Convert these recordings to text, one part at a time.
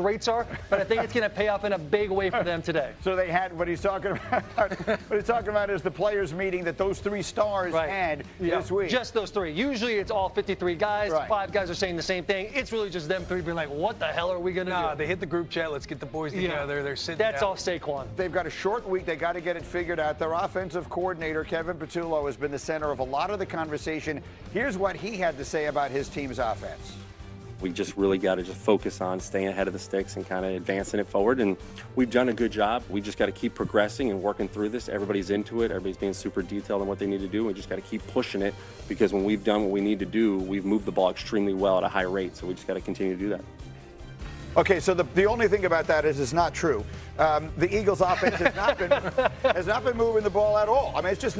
rates are, but I think it's going to pay off in a big way for them today. So they had what he's talking about is the players meeting that those 3 stars had this week. Just those 3. Usually it's all 53 guys. Right. 5 guys are saying the same thing. It's really just them 3 being like, what the hell are we going to do? They hit the group chat. Let's get the boys together. They're sitting That's down. all Saquon. They've got a short week. They got to get it figured out. Their offensive coordinator, Kevin Patullo, has been the center of a lot of the conversation. Here's what he had to say about his team's offense. We just really got to just focus on staying ahead of the sticks and kind of advancing it forward. And we've done a good job. We just got to keep progressing and working through this. Everybody's into it. Everybody's being super detailed on what they need to do. We just got to keep pushing it because when we've done what we need to do, we've moved the ball extremely well at a high rate. So we just got to continue to do that. Okay, so the only thing about that is it's not true. The Eagles' offense has not been moving the ball at all. I mean, it's just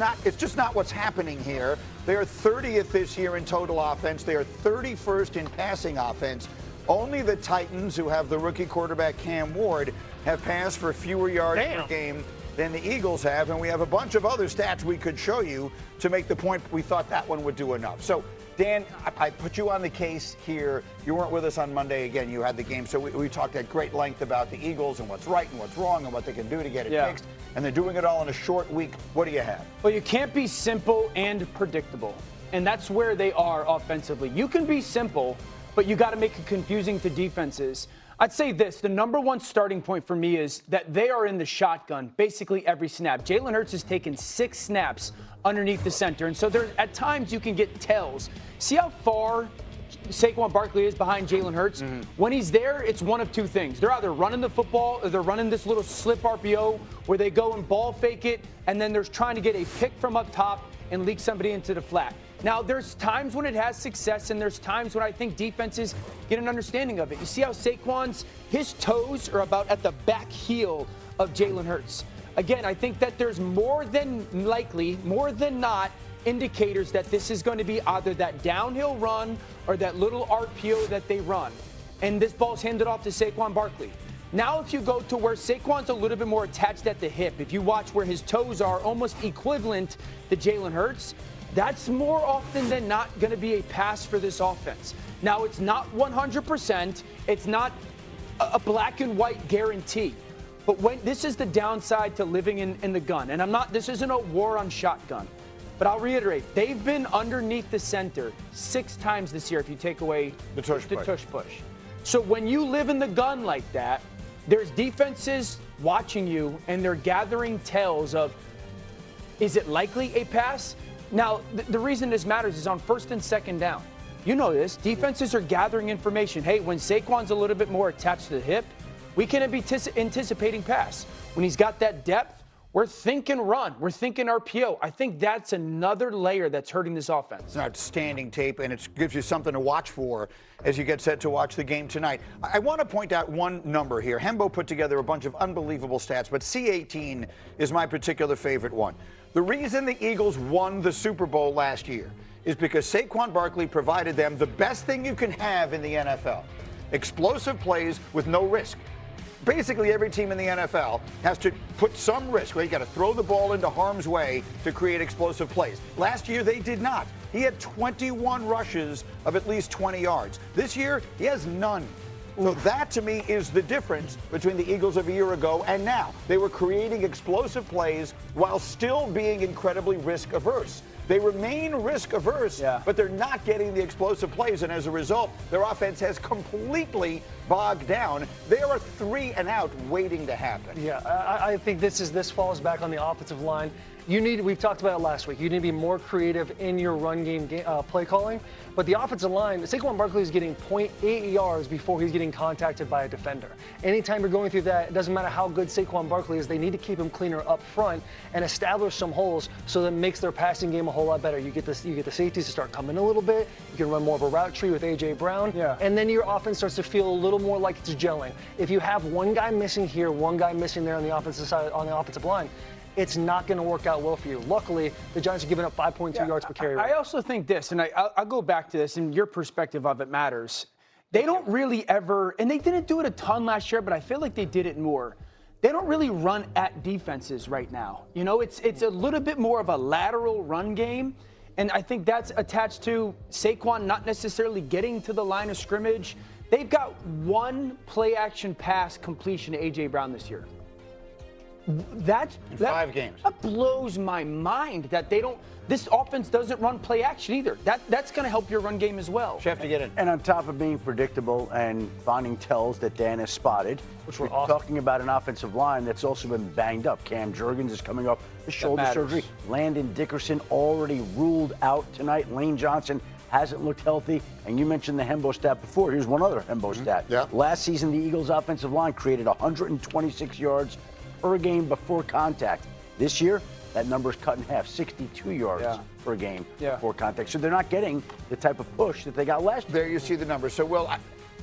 not what's happening here. They are 30th this year in total offense. They are 31st in passing offense. Only the Titans, who have the rookie quarterback Cam Ward, have passed for fewer yards per game than the Eagles have, and we have a bunch of other stats we could show you to make the point we thought that one would do enough. So, Dan, I put you on the case here. You weren't with us on Monday. Again, you had the game. So we talked at great length about the Eagles and what's right and what's wrong and what they can do to get it fixed. And they're doing it all in a short week. What do you have? Well, you can't be simple and predictable. And that's where they are offensively. You can be simple, but you got to make it confusing to defenses. I'd say this, the number one starting point for me is that they are in the shotgun basically every snap. Jalen Hurts has taken 6 snaps underneath the center. And so there, at times you can get tells. See how far Saquon Barkley is behind Jalen Hurts? When he's there, it's one of 2 things. They're either running the football or they're running this little slip RPO where they go and ball fake it, and then they're trying to get a pick from up top and leak somebody into the flat. Now, there's times when it has success, and there's times when I think defenses get an understanding of it. You see how his toes are about at the back heel of Jalen Hurts. Again, I think that there's more than not, indicators that this is going to be either that downhill run or that little RPO that they run. And this ball's handed off to Saquon Barkley. Now, if you go to where Saquon's a little bit more attached at the hip, if you watch where his toes are almost equivalent to Jalen Hurts, that's more often than not going to be a pass for this offense. Now, it's not 100%. It's not a black and white guarantee. But when this is the downside to living in the gun. And this isn't a war on shotgun. But I'll reiterate, they've been underneath the center 6 times this year if you take away the tush push. So when you live in the gun like that, there's defenses watching you and they're gathering tells of, is it likely a pass? Now, the reason this matters is on 1st and 2nd down. You know this. Defenses are gathering information. Hey, when Saquon's a little bit more attached to the hip, we can be anticipating pass. When he's got that depth, we're thinking run. We're thinking RPO. I think that's another layer that's hurting this offense. It's outstanding tape, and it gives you something to watch for as you get set to watch the game tonight. I want to point out one number here. Hembo put together a bunch of unbelievable stats, but C18 is my particular favorite one. The reason the Eagles won the Super Bowl last year is because Saquon Barkley provided them the best thing you can have in the NFL. Explosive plays with no risk. Basically, every team in the NFL has to put some risk where you got to throw the ball into harm's way to create explosive plays. Last year, they did not. He had 21 rushes of at least 20 yards. This year, he has none. So that, to me, is the difference between the Eagles of a year ago and now. They were creating explosive plays while still being incredibly risk-averse. They remain risk-averse, but they're not getting the explosive plays, and as a result, their offense has completely bogged down. They are a 3 and out waiting to happen. Yeah, I think this falls back on the offensive line. We've talked about it last week, you need to be more creative in your run game play calling. But the offensive line, Saquon Barkley is getting 0.8 yards before he's getting contacted by a defender. Anytime you're going through that, it doesn't matter how good Saquon Barkley is, they need to keep him cleaner up front and establish some holes so that it makes their passing game a whole lot better. You get the safeties to start coming a little bit. You can run more of a route tree with A.J. Brown. And then your offense starts to feel a little more like it's gelling. If you have one guy missing here, one guy missing there on the offensive side, on the offensive line, it's not going to work out well for you. Luckily, the Giants are giving up 5.2 yards per carry. I also think this, and I'll go back to this, and your perspective of it matters. They don't really ever, and they didn't do it a ton last year, but I feel like they did it more. They don't really run at defenses right now. You know, it's a little bit more of a lateral run game, and I think that's attached to Saquon not necessarily getting to the line of scrimmage. They've got one play-action pass completion to A.J. Brown this year. That 5 games. That blows my mind that they don't. This offense doesn't run play action either. That's going to help your run game as well. Chef, to get in. And on top of being predictable and finding tells that Dan has spotted, which we're talking about an offensive line that's also been banged up. Cam Jurgens is coming off the shoulder surgery. Landon Dickerson already ruled out tonight. Lane Johnson hasn't looked healthy. And you mentioned the Hembo stat before. Here's one other Hembo stat. Yeah. Last season, the Eagles' offensive line created 126 yards per game before contact. This year, that number is cut in half, 62 yards per game before contact. So they're not getting the type of push that they got last year. There you see the numbers. So, Will,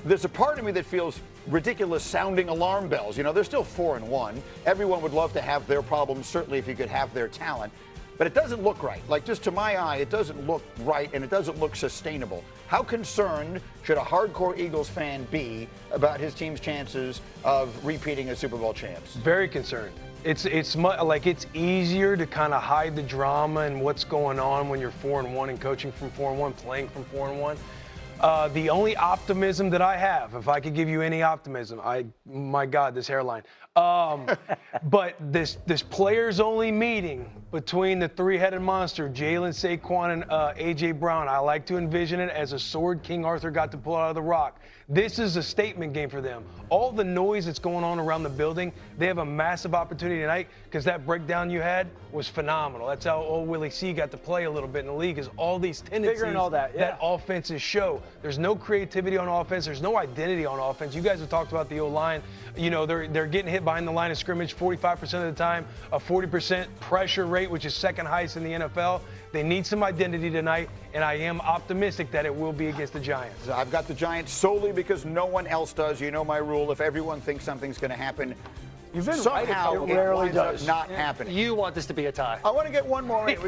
there's a part of me that feels ridiculous sounding alarm bells. You know, they're still 4-1. Everyone would love to have their problems, certainly if you could have their talent. But it doesn't look right. Like, just to my eye, it doesn't look right, and it doesn't look sustainable. How concerned should a hardcore Eagles fan be about his team's chances of repeating as Super Bowl champs? Very concerned. It's easier to kind of hide the drama and what's going on when you're 4-1 and coaching from 4-1, playing from 4-1. The only optimism that I have, if I could give you any optimism, my God, this hairline. But this players only meeting between the three-headed monster, Jalen, Saquon, and A.J. Brown, I like to envision it as a sword King Arthur got to pull out of the rock. This is a statement game for them. All the noise that's going on around the building, they have a massive opportunity tonight because that breakdown you had was phenomenal. That's how old Willie C got to play a little bit in the league, is all these tendencies figuring all that offenses show. There's no creativity on offense. There's no identity on offense. You guys have talked about the O-line. You know, they're getting hit behind the line of scrimmage 45% of the time, a 40% pressure rate, which is second highest in the NFL. They need some identity tonight, and I am optimistic that it will be against the Giants. I've got the Giants solely because no one else does. You know my rule. If everyone thinks something's going to happen, You've been somehow right, it rarely winds up does. not happening. You want this to be a tie. I want to get one more in.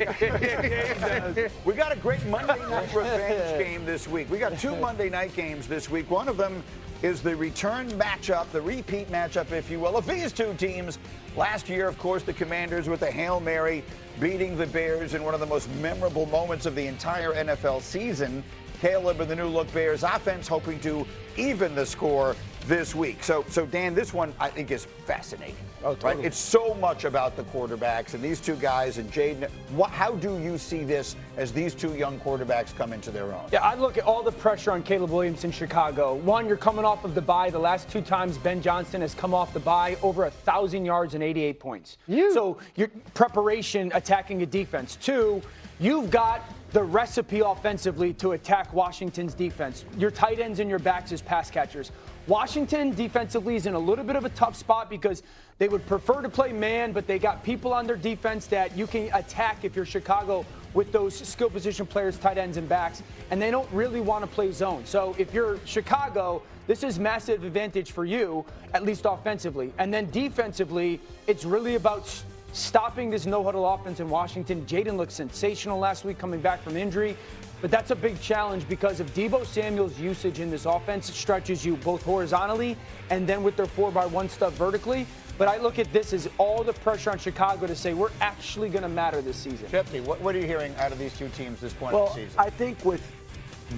We got a great Monday night revenge game this week. We got 2 Monday night games this week. One of them is the return matchup, the repeat matchup, if you will, of these two teams. Last year, of course, the Commanders with the Hail Mary beating the Bears in one of the most memorable moments of the entire NFL season. Caleb and the new-look Bears offense hoping to even the score this week. So Dan, this one I think is fascinating. Oh, totally. Right? It's so much about the quarterbacks and these two guys and Jayden. How do you see this as these two young quarterbacks come into their own? Yeah, I look at all the pressure on Caleb Williams in Chicago. One, you're coming off of the bye. The last 2 times Ben Johnson has come off the bye, over 1,000 yards and 88 points. So your preparation attacking a defense. 2, you've got the recipe offensively to attack Washington's defense. Your tight ends and your backs as pass catchers. Washington defensively is in a little bit of a tough spot because they would prefer to play man, but they got people on their defense that you can attack if you're Chicago with those skill position players, tight ends and backs, and they don't really want to play zone. So if you're Chicago, this is massive advantage for you, at least offensively. And then defensively, it's really about stopping this no-huddle offense in Washington. Jayden looked sensational last week coming back from injury. But that's a big challenge because of Deebo Samuel's usage in this offense stretches you both horizontally and then with their 4x1 stuff vertically. But I look at this as all the pressure on Chicago to say we're actually going to matter this season. Shefty, what are you hearing out of these two teams this point of the season? I think with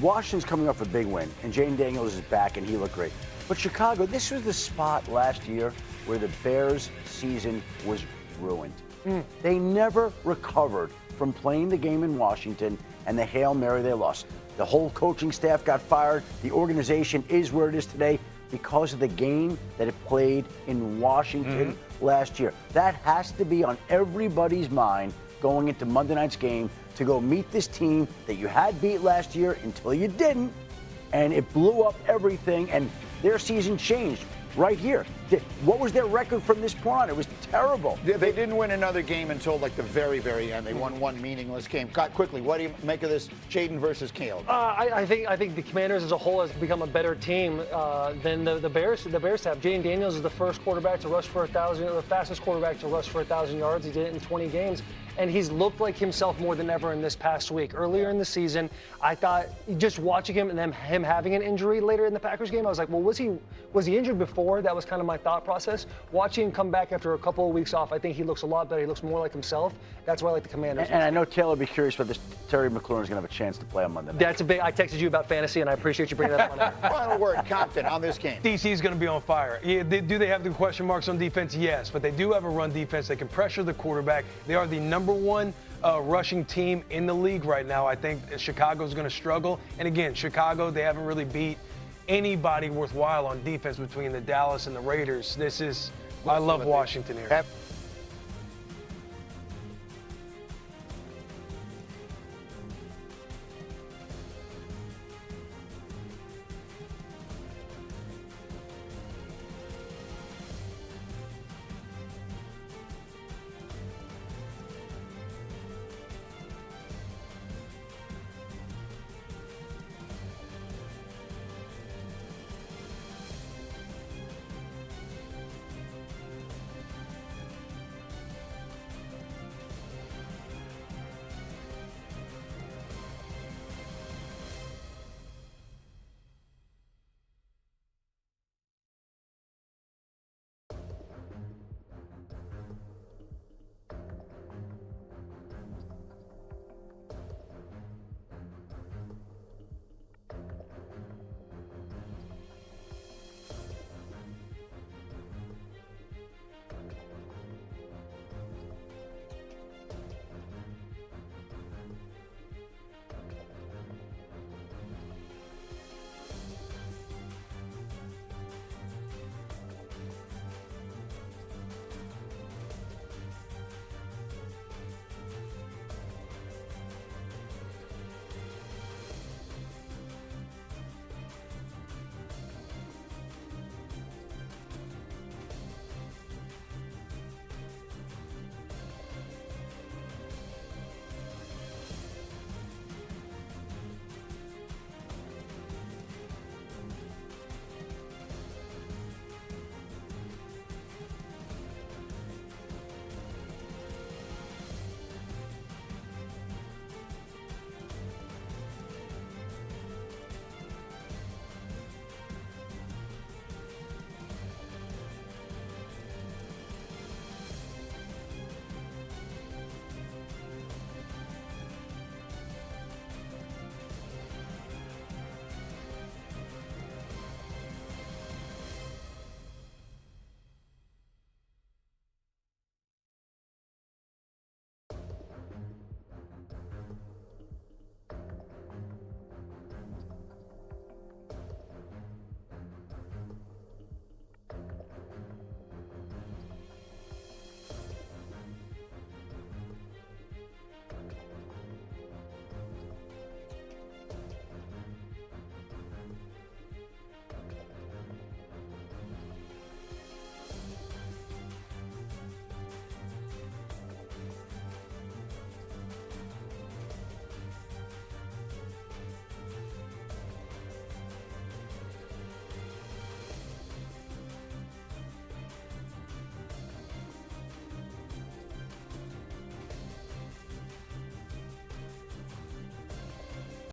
Washington's coming off a big win, and Jayden Daniels is back, and he looked great. But Chicago, this was the spot last year where the Bears' season was ruined. They never recovered from playing the game in Washington and the Hail Mary they lost. The whole coaching staff got fired. The organization is where it is today because of the game that it played in Washington last year. That has to be on everybody's mind going into Monday night's game to go meet this team that you had beat last year until you didn't, and it blew up everything, and their season changed right here. What was their record from this point on? It was terrible. They didn't win another game until like the very, very end. They won one meaningless game. Quickly, what do you make of this Jayden versus Caleb? I think the Commanders as a whole has become a better team than the Bears. The Bears have. Jayden Daniels is the first quarterback to rush for 1,000, the fastest quarterback to rush for 1,000 yards. He did it in 20 games. and he's looked like himself more than ever in this past week. Earlier in the season, I thought just watching him and then him having an injury later in the Packers game, I was like, well, was he injured before? That was kind of my thought process. Watching him come back after a couple of weeks off, I think he looks a lot better. He looks more like himself. That's why I like the Commanders. And I know Taylor will be curious about this. Terry McLaurin is going to have a chance to play on Monday night. That's a big. I texted you about fantasy, and I appreciate you bringing that up on air. Final word, Compton, on this game. DC is going to be on fire. Yeah, do they have the question marks on defense? Yes, but they do have a run defense. They can pressure the quarterback. They are the number one rushing team in the league right now. I think Chicago's going to struggle. And again, Chicago, they haven't really beat anybody worthwhile on defense between the Dallas and the Raiders. I love Washington here.